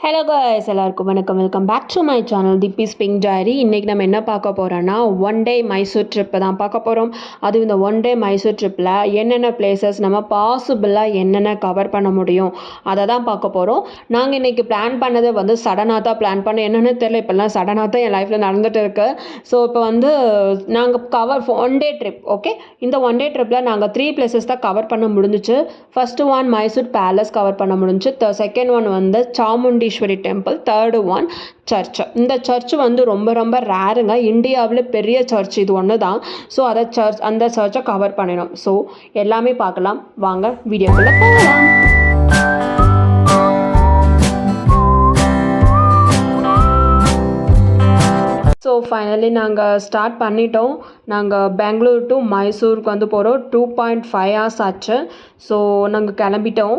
Hello guys, எல்லாருக்கும் வணக்கம். Welcome back to my channel Thippi's pink diary. இன்றைக்கி நம்ம என்ன பார்க்க போகிறோன்னா ஒன் டே மைசூர் ட்ரிப்பை தான் பார்க்க போகிறோம். அதுவும் இந்த ஒன் டே மைசூர் ட்ரிப்பில் என்னென்ன பிளேசஸ் நம்ம பாசிபிளாக என்னென்ன கவர் பண்ண முடியும் அதை தான் பார்க்க போகிறோம். நாங்கள் இன்றைக்கி பிளான் பண்ணதை வந்து சடனாக தான் பிளான் பண்ணோம். என்னென்னு தெரியல, இப்போல்லாம் சடனாக தான் என் லைஃப்பில் நடந்துகிட்டு இருக்கு. ஸோ இப்போ வந்து நாங்கள் ஒன் டே ட்ரிப். ஓகே, இந்த ஒன் டே ட்ரிப்பில் நாங்கள் 3 பிளேசஸ் தான் கவர் பண்ண முடிஞ்சிச்சு. First one Mysore palace cover பண்ண முடிஞ்சு. செகண்ட் ஒன் வந்து Chamundeshwari temple. Third one church. இந்த சர்ச் வந்து ரொம்ப ரொம்ப ரேருங்க. இந்தியாவில் பெரிய சர்ச் இது ஒன்று தான். ஸோ அந்த சர்ச்சை கவர் பண்ணிடும். ஸோ எல்லாமே பார்க்கலாம். வாங்க வீடியோக்குள்ளே போகலாம். ஸோ ஃபைனலி நாங்கள் ஸ்டார்ட் பண்ணிட்டோம். நாங்கள் பெங்களூர் டு மைசூருக்கு வந்து போகிறோம். 2.5 hours ஆச்சு. ஸோ நாங்கள் கிளம்பிட்டோம்.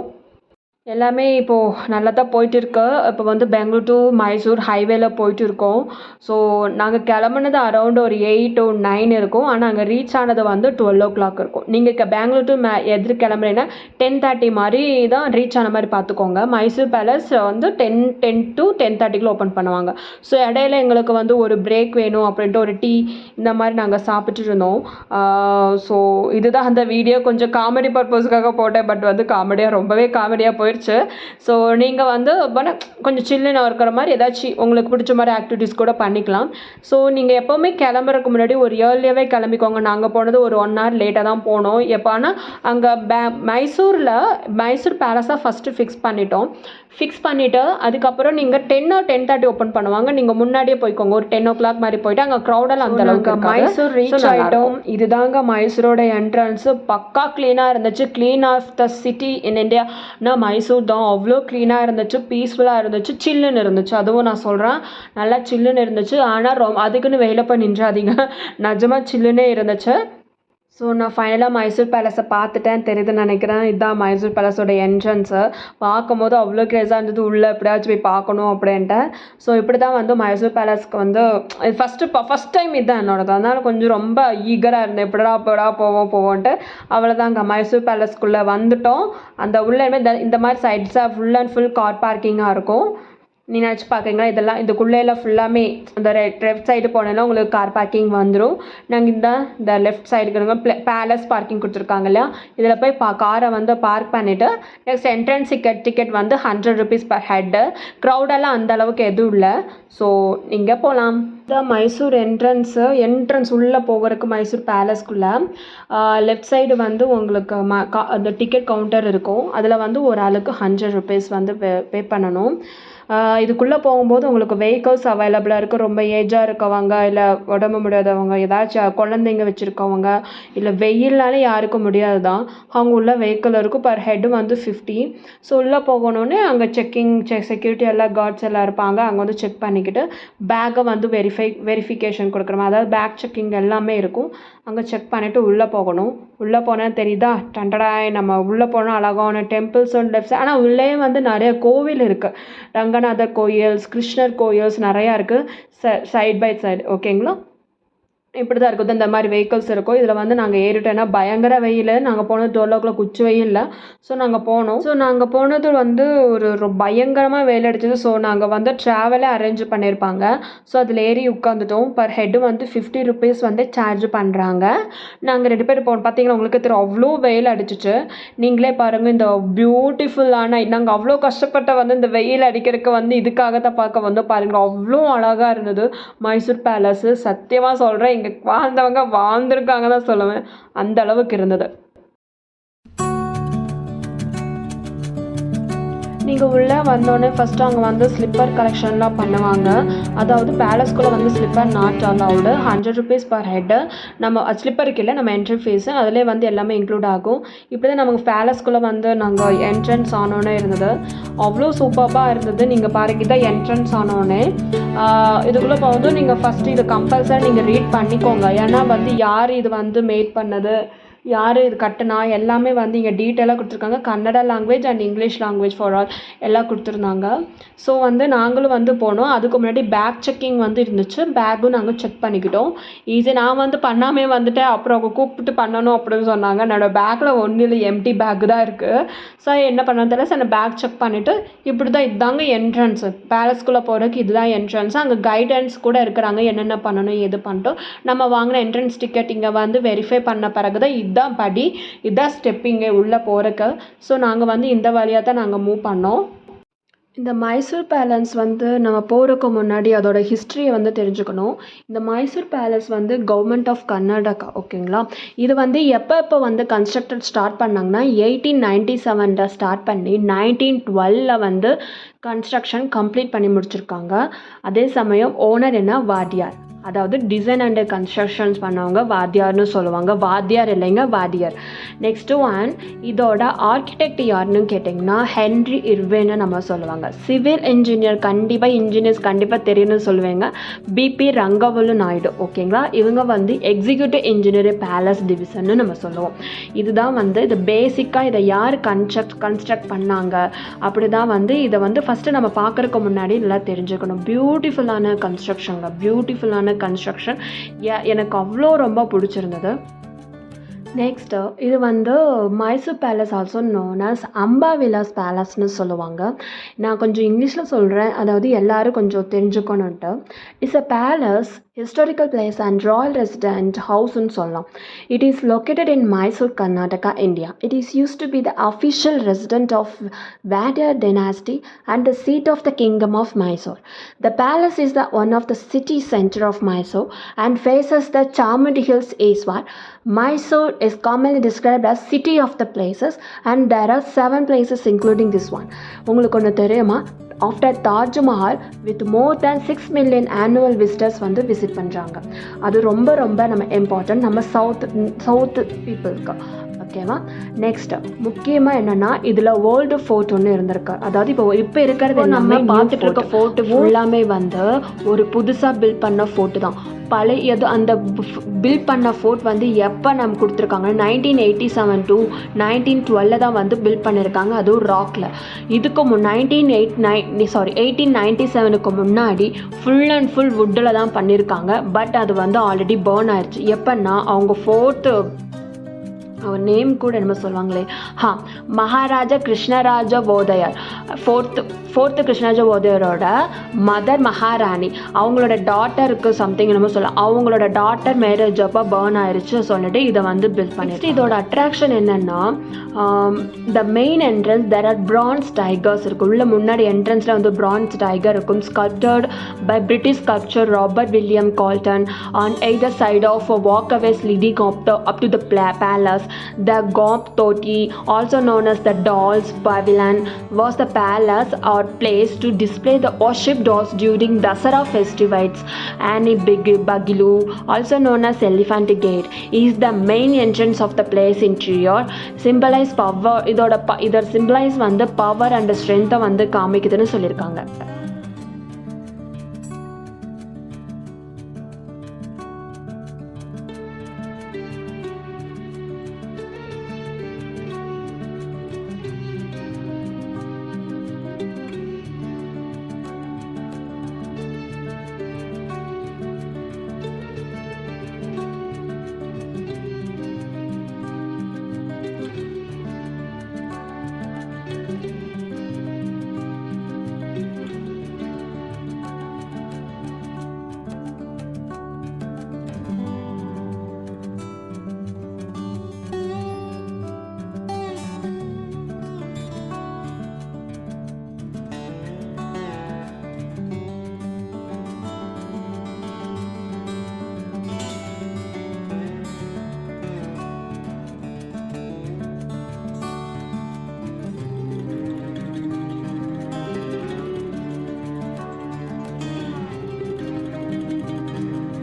எல்லாமே இப்போது நல்லா தான் போயிட்டுருக்கு. இப்போ வந்து பெங்களூர் டு மைசூர் ஹைவேல போயிட்டு இருக்கோம். ஸோ நாங்கள் கிளம்புனது அரௌண்ட் ஒரு 8 to 9 இருக்கும். ஆனால் அங்கே ரீச் ஆனது வந்து 12 o'clock இருக்கும். நீங்கள் பெங்களூர் டு எதிர் கிளம்புறீங்கன்னா 10:30 மாதிரி தான் ரீச் ஆன மாதிரி பார்த்துக்கோங்க. மைசூர் பேலஸ் வந்து 10 to 10:30 ஓப்பன் பண்ணுவாங்க. ஸோ இடையில எங்களுக்கு வந்து ஒரு பிரேக் வேணும் அப்படின்ட்டு ஒரு டீ இந்த மாதிரி நாங்கள் சாப்பிட்டுட்டு இருந்தோம். ஸோ இதுதான் அந்த வீடியோ. கொஞ்சம் காமெடி பர்பஸ்க்காக போட்டேன். பட் வந்து ரொம்பவே காமெடியாக போயிடுச்சு. ஸோ நீங்கள் வந்து கொஞ்சம் சில்லுன்னு இருக்கிற மாதிரி ஏதாச்சும் உங்களுக்கு பிடிச்ச மாதிரி ஆக்டிவிட்டீஸ் கூட பண்ணிக்கலாம். ஸோ நீங்கள் எப்போவுமே கிளம்புறதுக்கு முன்னாடி ஒரு ஏர்லியாகவே கிளம்பிக்கோங்க. நாங்கள் போனது ஒரு 1 hour லேட்டாக தான் போனோம். எப்போனா அங்கே மைசூர் பேலஸாக ஃபஸ்ட்டு ஃபிக்ஸ் பண்ணிவிட்டு அதுக்கப்புறம் நீங்கள் 10 or 10:30 ஓப்பன் பண்ணுவாங்க. நீங்கள் முன்னாடியே போய்க்கோங்க. ஒரு 10 o'clock மாதிரி போயிட்டு அங்கே க்ரௌடெல்லாம் அந்த அளவுக்கு. மைசூர் ரீச் ஆகிட்டோம். இதுதாங்க மைசூரோட என்ட்ரன்ஸு. பக்கா க்ளீனாக இருந்துச்சு. Clean of the city in India Mysore தான். அவ்வளோ க்ளீனாக இருந்துச்சு, பீஸ்ஃபுல்லாக இருந்துச்சு, சில்லுன்னு இருந்துச்சு. அதுவும் நான் சொல்கிறேன், நல்லா சில்லுன்னு இருந்துச்சு. ஆனால் அதுக்குன்னு வெளியில் போய் நின்றாதீங்க, நிஜமாக சில்லுன்னே இருந்துச்சு. ஸோ நான் ஃபைனலாக மைசூர் பேலஸை பார்த்துட்டேன், தெரியுதுன்னு நினைக்கிறேன். இதுதான் மைசூர் பேலஸோட என்ட்ரன்ஸு. பார்க்கும் போது அவ்வளோ க்ரேஸாக இருந்தது. உள்ளே எப்படியாச்சும் போய் பார்க்கணும் அப்படின்ட்டு. ஸோ இப்படி தான் வந்து மைசூர் பேலஸ்க்கு வந்து ஃபஸ்ட் டைம் இதுதான் என்னோடது. அதனால் கொஞ்சம் ரொம்ப ஈகராக இருந்தேன், எப்படா போவோன்ட்டு. அவ்வளோதாங்க, மைசூர் பேலஸ்க்குள்ளே வந்துட்டோம். அந்த உள்ளேயுமே இந்த மாதிரி சைட்ஸாக ஃபுல் அண்ட் ஃபுல் கார் பார்க்கிங்காக இருக்கும். நீ நினச்சி பார்க்குறீங்களா, இதெல்லாம் இதுக்குள்ளேலாம் ஃபுல்லாமே இந்த லெஃப்ட் சைடு போனேன்னா உங்களுக்கு கார் பார்க்கிங் வந்துடும். நாங்கள் இந்த லெஃப்ட் சைடுக்கு பேலஸ் பார்க்கிங் கொடுத்துருக்காங்க இல்லையா, இதில் போய் காரை வந்து பார்க் பண்ணிவிட்டு நெக்ஸ்ட் என்ட்ரன்ஸ் டிக்கெட் வந்து 100 rupees per head. க்ரௌடெல்லாம் அந்த அளவுக்கு எதுவும் இல்லை. ஸோ நீங்கள் போகலாம். இந்த மைசூர் என்ட்ரன்ஸ் உள்ளே போகிறதுக்கு மைசூர் பேலஸ்க்குள்ளே லெஃப்ட் சைடு வந்து உங்களுக்கு அந்த டிக்கெட் கவுண்டர் இருக்கும். அதில் வந்து ஒரு ஆளுக்கு 100 rupees வந்து பே பண்ணணும். இதுக்குள்ளே போகும்போது உங்களுக்கு வெஹிக்கல்ஸ் அவைலபிளாக இருக்குது. ரொம்ப ஏஜாக இருக்கவங்க, இல்லை உடம்பு முடியாதவங்க, ஏதாச்சும் குழந்தைங்க வச்சுருக்கவங்க, இல்லை வெயில்னாலே யாருக்கும் முடியாது தான், அவங்க உள்ள வெஹிக்கிள் இருக்கும். பர் ஹெட்டு வந்து 50. ஸோ உள்ளே போகணுன்னே அங்கே செக்யூரிட்டி எல்லாம் கார்ட்ஸ் எல்லாம் இருப்பாங்க. அங்கே வந்து செக் பண்ணிக்கிட்டு பேக்கை வந்து வெரிஃபிகேஷன் கொடுக்குறோம். அதாவது பேக் செக்கிங் எல்லாமே இருக்கும். அங்கே செக் பண்ணிவிட்டு உள்ளே போகணும். உள்ளே போனால் தெரியுதா, டண்டடாய் நம்ம உள்ளே போனால் அழகான டெம்பிள்ஸ் அண்ட் லெஃப்ட். ஆனால் உள்ளே வந்து நிறைய கோவில் இருக்குது. ரங்கநாதர் கோயில்ஸ், கிருஷ்ணர் கோயில்ஸ் நிறையா இருக்குது சைட் பை சைடு. ஓகேங்களா, இப்படி தான் இருக்குது. இந்த மாதிரி வெஹிக்கல்ஸ் இருக்கும். இதில் வந்து நாங்கள் ஏறிட்டோன்னா பயங்கர வெயில். நாங்கள் போனது 12 o'clock உச்சி வெயில்ல. ஸோ நாங்கள் போனது வந்து ஒரு பயங்கரமாக வெயில் அடிச்சது. ஸோ நாங்கள் வந்து ட்ராவலே அரேஞ்ச் பண்ணியிருப்பாங்க. ஸோ அதில் ஏறி உட்காந்துட்டோம். பர் ஹெட்டு வந்து 50 rupees வந்து சார்ஜ் பண்ணுறாங்க. நாங்கள் 2 பேர் போனோம். பார்த்தீங்கன்னா உங்களுக்கு தெரியும், அவ்வளோ வெயில் அடிச்சிச்சு. நீங்களே பாருங்கள், இந்த பியூட்டிஃபுல்லான நாங்கள் அவ்வளோ கஷ்டப்பட்ட வந்து இந்த வெயில் அடிக்கிறதுக்கு வந்து இதுக்காக தான் பார்க்க வந்து பாருங்கள், அவ்வளோ அழகாக இருந்தது மைசூர் பேலஸு. சத்தியமாக சொல்கிறேன், இங்கே வாழ்ந்தவங்க வாழ்ந்துருக்காங்க தான் சொல்லுவேன், அந்த அளவுக்கு இருந்தது. நீங்கள் உள்ளே வந்தோடனே ஃபஸ்ட்டு அங்கே வந்து ஸ்லிப்பர் கலெக்ஷன்லாம் பண்ணுவாங்க. அதாவது பேலஸ்குள்ளே வந்து slipper not allowed. 100 rupees per head. நம்ம ஸ்லிப்பருக்கு இல்லை, நம்ம என்ட்ரி ஃபீஸு அதிலே வந்து எல்லாமே இன்க்ளூட் ஆகும். இப்படி தான் நமக்கு பேலஸ்குள்ளே வந்து நாங்கள் என்ட்ரன்ஸ் ஆனோன்னே இருந்தது. அவ்வளோ சூப்பராக இருந்தது. நீங்கள் பாருங்க, இதான் என்ட்ரன்ஸ் ஆனோடனே இதுக்குள்ளே போகும்போது நீங்கள் ஃபஸ்ட்டு இதை கம்பல்சரி நீங்கள் ரீட் பண்ணிக்கோங்க. ஏன்னா வந்து யார் இது வந்து மேட் பண்ணது, யார் இது கட்டினா எல்லாமே வந்து இங்கே டீட்டெயிலாக கொடுத்துருக்காங்க. Kannada language and English language for all எல்லாம் கொடுத்துருந்தாங்க. ஸோ வந்து நாங்களும் வந்து போனோம். அதுக்கு முன்னாடி பேக் செக்கிங் வந்து இருந்துச்சு. பேக்கும் நாங்கள் செக் பண்ணிக்கிட்டோம். ஈஸி நான் வந்து பண்ணாமே வந்துட்டேன். அப்புறம் அவங்க கூப்பிட்டு பண்ணணும் அப்படின்னு சொன்னாங்க. என்னோடய பேக்கில் ஒன்றும் இல்லை, எம்டி பேக் தான் இருக்குது. ஸோ என்ன பண்ண தெரியல. சார் பேக் செக் பண்ணிவிட்டு இப்படி தான் இதுதாங்க என்ட்ரன்ஸு, பேலஸ்குள்ளே போகிறதுக்கு இதுதான் என்ட்ரன்ஸு. அங்கே கைடன்ஸ் கூட இருக்கிறாங்க, என்னென்ன பண்ணணும் எது பண்ணிட்டோம். நம்ம வாங்கின என்ட்ரன்ஸ் டிக்கெட் இங்கே வந்து வெரிஃபை பண்ண பிறகு தான் இதுதான் படி, இதுதான் ஸ்டெப்பிங்க உள்ளே போகிறக்கு. ஸோ நாங்கள் வந்து இந்த வழியாக தான் நாங்கள் மூவ் பண்ணோம். இந்த மைசூர் பேலஸ் வந்து நம்ம போகிறதுக்கு முன்னாடி அதோட ஹிஸ்ட்ரியை வந்து தெரிஞ்சுக்கணும். இந்த மைசூர் பேலஸ் வந்து கவர்மெண்ட் ஆஃப் கர்நாடகா, ஓகேங்களா. இது வந்து எப்போ வந்து கன்ஸ்ட்ரக்டட் ஸ்டார்ட் பண்ணாங்கன்னா 1897 ஸ்டார்ட் பண்ணி 1912 வந்து கன்ஸ்ட்ரக்ஷன் கம்ப்ளீட் பண்ணி முடிச்சிருக்காங்க. அதே சமயம் ஓனர் என்ன, வாத்தியார், அதாவது டிசைன் அண்ட் கன்ஸ்ட்ரக்ஷன்ஸ் பண்ணவங்க வாத்தியார்னு சொல்லுவாங்க. வாத்தியார் இல்லைங்க, வாத்தியார். நெக்ஸ்ட்டு ஒன், இதோட ஆர்கிடெக்ட் யாருன்னு கேட்டிங்கன்னா ஹென்ரி இர்வின்னு நம்ம சொல்லுவாங்க. சிவில் இன்ஜினியர், இன்ஜினியர்ஸ் கண்டிப்பாக தெரியும்னு சொல்லுவாங்க, பிபி ரங்கவலு நாயுடு, ஓகேங்களா. இவங்க வந்து எக்ஸிக்யூட்டிவ் இன்ஜினியர் பேலஸ் டிவிஷன்னு நம்ம சொல்லுவோம். இதுதான் வந்து இது பேசிக்காக இதை யார் கன்ஸ்ட்ரக்ட் பண்ணாங்க அப்படி தான் வந்து இதை வந்து ஃபஸ்ட்டு நம்ம பார்க்குறதுக்கு முன்னாடி நல்லா தெரிஞ்சுக்கணும். பியூட்டிஃபுல்லான கன்ஸ்ட்ரக்ஷனுங்க, பியூட்டிஃபுல்லான கன்ஸ்ட்ரக்ஷன். எனக்கு அவ்வளோ ரொம்ப பிடிச்சிருந்தது. நெக்ஸ்ட்டு இது வந்து Mysore palace also known as Amba Vilas பேலஸ்னு சொல்லுவாங்க. நான் கொஞ்சம் இங்கிலீஷில் சொல்கிறேன், அதாவது எல்லோரும் கொஞ்சம் தெரிஞ்சுக்கணுன்ட்டு. It's a palace, historical place and royal resident house-னு சொல்லலாம். It is located in Mysore, Karnataka, India. It is used to be the official residence of Vadiyar dynasty and the seat of the kingdom of Mysore. The palace is the one of the city center of Mysore and faces the Chamundi Hills eastward. Mysore is commonly described as city of the places and there are 7 places including this one. உங்களுக்கு ஒன்று தெரியுமா, after Taj Mahal with more than 6 million annual visitors வந்து visit பண்ணுறாங்க. அது ரொம்ப ரொம்ப நம்ம important நம்ம சவுத் பீப்புளுக்கு, ஓகேவா. நெக்ஸ்ட்டு முக்கியமாக என்னென்னா இதில் ஓல்டு ஃபோர்ட் ஒன்று இருந்திருக்கு. அதாவது இப்போ இருக்கிறது நம்ம பார்த்துட்டு இருக்க ஃபோர்ட்டு ஃபுல்லாமே வந்து ஒரு புதுசாக பில்ட் பண்ண ஃபோர்ட்டு தான். பழையது அந்த பில்ட் பண்ண ஃபோர்ட் வந்து எப்போ நம்ம கொடுத்துருக்காங்க 1987 to 1912 தான் வந்து பில்ட் பண்ணியிருக்காங்க, அதுவும் ராக்கில். இதுக்கு 1897க்கு முன்னாடி ஃபுல் அண்ட் ஃபுல் வுட்டில் தான் பண்ணியிருக்காங்க. பட் அது வந்து ஆல்ரெடி பர்ன் ஆயிடுச்சு. எப்போன்னா அவங்க ஃபோர்த்து அவர் நேம் கூட என்ன சொல்லுவாங்களே, மகாராஜா கிருஷ்ணராஜ வோதயார், ஃபோர்த்து கிருஷ்ணராஜ வோதயாரோட மதர் மகாராணி, அவங்களோட டாட்டருக்கு சம்திங் என்னமோ சொல்லலாம், அவங்களோட டாட்டர் மேரேஜ் அப்போ பர்ன் ஆயிடுச்சு சொல்லிட்டு இதை வந்து பில்ட் பண்ணிட்டு. இதோட அட்ராக்ஷன் என்னென்னா the main entrance there are bronze tigers இருக்குது. உள்ள முன்னாடி என்ட்ரன்ஸில் வந்து பிரான்ஸ் டைகர் இருக்கும், sculptured by British sculptor Robert William Colton on either side of walkways leading up to the palace. The Gomp Toti, also known as the Dolls Pavilion, was the palace or place to display the worship dolls during Dasara festivals. Annie Bagilu, also known as Elephant Gate, is the main entrance of the place interior. Symbolize power. இதோட symbolize வந்து power and strength வந்து காமிக்குதுன்னு சொல்லியிருக்காங்க.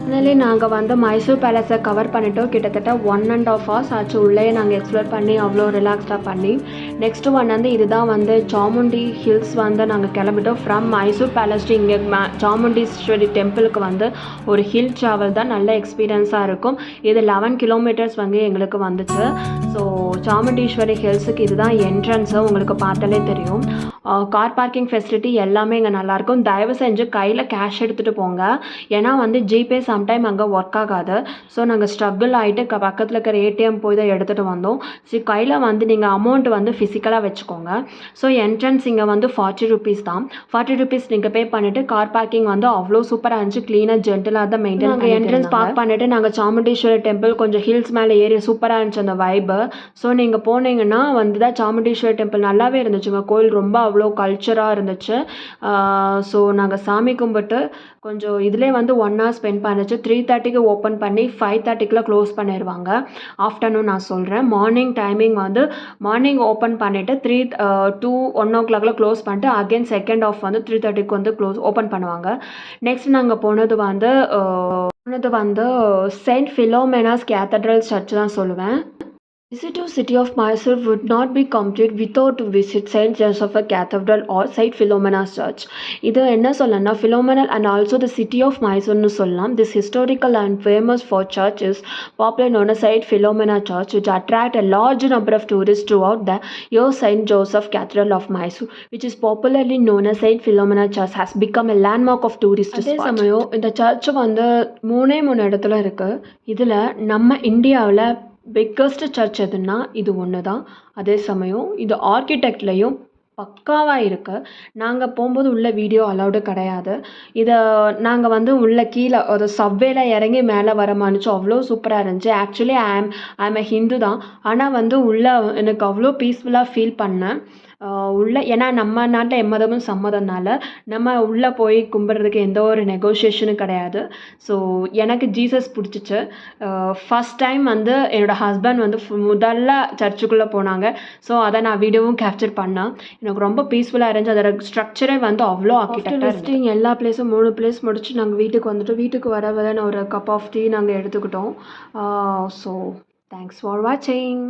Finally நாங்கள் வந்து Mysore பேலஸை cover பண்ணிட்டோம். கிட்டத்தட்ட 1.5 hours ஆச்சு உள்ளே நாங்கள் எக்ஸ்ப்ளோர் பண்ணி, அவ்வளோ ரிலாக்ஸ்டாக பண்ணி. நெக்ஸ்ட்டு ஒன் வந்து இதுதான் வந்து சாமுண்டி ஹில்ஸ் வந்து நாங்கள் கிளம்பிட்டோம். ஃப்ரம் மைசூர் பேலஸ் டு இங்கே சாமுண்டீஸ்வரி டெம்பிளுக்கு வந்து ஒரு ஹில் ட்ராவல் தான், நல்ல எக்ஸ்பீரியன்ஸாக இருக்கும். இது 11 கிலோமீட்டர்ஸ் வந்து எங்களுக்கு வந்துச்சு. ஸோ சாமுண்டீஸ்வரி ஹில்ஸுக்கு இதுதான் என்ட்ரன்ஸு, உங்களுக்கு பார்த்தாலே தெரியும். கார் பார்க்கிங் ஃபெசிலிட்டி எல்லாமே இங்கே நல்லாயிருக்கும். தயவு செஞ்சு கையில் கேஷ் எடுத்துகிட்டு போங்க, ஏன்னா வந்து ஜிபே சம்டைம் அங்கே ஒர்க் ஆகாது. ஸோ நாங்கள் ஸ்ட்ரகிள் ஆகிட்டு பக்கத்தில் இருக்கிற ஏடிஎம் போய் தான் எடுத்துகிட்டு வந்தோம். ஸோ கையில் வந்து நீங்கள் அமௌண்ட் வந்து ஃபிசிக்கலாக வச்சுக்கோங்க. ஸோ என்ட்ரன்ஸ் இங்கே வந்து 40 rupees தான். 40 rupees நீங்கள் பே பண்ணிவிட்டு கார் பார்க்கிங் வந்து அவ்வளோ சூப்பராக இருந்துச்சு, க்ளீனாக ஜென்டலாக தான் மெயின்டைன். நாங்கள் என்ட்ரன்ஸ் பார்க் பண்ணிவிட்டு நாங்கள் சாமுண்டீஸ்வரி டெம்பிள் கொஞ்சம் ஹில்ஸ் மேலே ஏறி சூப்பராக இருந்துச்சு அந்த வைபு. ஸோ நீங்கள் போனீங்கன்னா வந்து தான் சாமுண்டீஸ்வரி டெம்பிள் நல்லாவே இருந்துச்சுங்க. கோயில் ரொம்ப அவ்வளோ கல்ச்சராக இருந்துச்சு. ஸோ நாங்கள் சாமி கும்பிட்டு கொஞ்சம் இதிலே வந்து 1 hour ஸ்பெண்ட் பண்ணிச்சு. 3:30க்கு ஓப்பன் பண்ணி 5:30க்குலாம் க்ளோஸ் பண்ணிடுவாங்க. ஆஃப்டர்நூன் நான் சொல்கிறேன். மார்னிங் டைமிங் வந்து மார்னிங் ஓப்பன் பண்ணிவிட்டு 1 o'clock க்ளோஸ் பண்ணிட்டு அகெயின் செகண்ட் ஆஃப் வந்து 3:30க்கு வந்து ஓப்பன் பண்ணுவாங்க. நெக்ஸ்ட் நாங்கள் போனது வந்து செயின்ட் ஃபிலோமெனாஸ் கேத்தட்ரல் சர்ச் தான் சொல்லுவேன். Visit to city of Mysore would not be complete without to visit Saint Joseph Cathedral or Saint Philomena's Church. இது என்ன சொல்லணும்னா Philomena and also the city of Mysore னு சொல்லலாம். This historical and famous for church is popularly known as Saint Philomena Church, which attract a large number of tourists throughout the year. Saint Joseph Cathedral of Mysore, which is popularly known as Saint Philomena Church, has become a landmark of tourist spot. அதே சமயம் இந்த church வந்து 3 இடத்துல இருக்குது. இதில் நம்ம இந்தியாவில் biggest search எதுன்னா இது ஒன்று தான். அதே சமயம் இது ஆர்கிடெக்ட்லேயும் பக்காவாக இருக்குது. நாங்கள் போகும்போது உள்ள வீடியோ அலௌடு கிடையாது. இதை நாங்கள் வந்து உள்ள கீழே ஒரு சப்வேல இறங்கி மேலே வர மாணிச்சு அவ்வளோ சூப்பராக இருந்துச்சு. ஆக்சுவலி ஐம் எ ஹிந்து தான், ஆனால் வந்து உள்ள எனக்கு அவ்வளோ பீஸ்ஃபுல்லாக ஃபீல் பண்ணேன். உள்ள ஏன்னா நம்ம நாட்டில் எம்மதமும் சம்மதம்னால நம்ம உள்ளே போய் கும்பிட்றதுக்கு எந்த ஒரு நெகோஷியேஷனும் கிடையாது. ஸோ எனக்கு ஜீசஸ் பிடிச்சிச்சு. ஃபஸ்ட் டைம் வந்து என்னோடய ஹஸ்பண்ட் வந்து முதல்ல சர்ச்சுக்குள்ளே போனாங்க. ஸோ அதை நான் வீடியோவும் கேப்சர் பண்ணேன். எனக்கு ரொம்ப பீஸ்ஃபுல்லாக இருந்துச்சு. அதோட ஸ்ட்ரக்சரே வந்து அவ்வளோ ஆர்கிடெக்டாக இருந்துச்சு. எல்லா பிளேஸும் 3 பிளேஸ் முடிச்சு நாங்கள் வீட்டுக்கு வந்துட்டோம். வீட்டுக்கு வர ஒரு கப் ஆஃப் டீ நாங்கள் எடுத்துக்கிட்டோம். ஸோ தேங்க்ஸ் ஃபார் வாட்சிங்.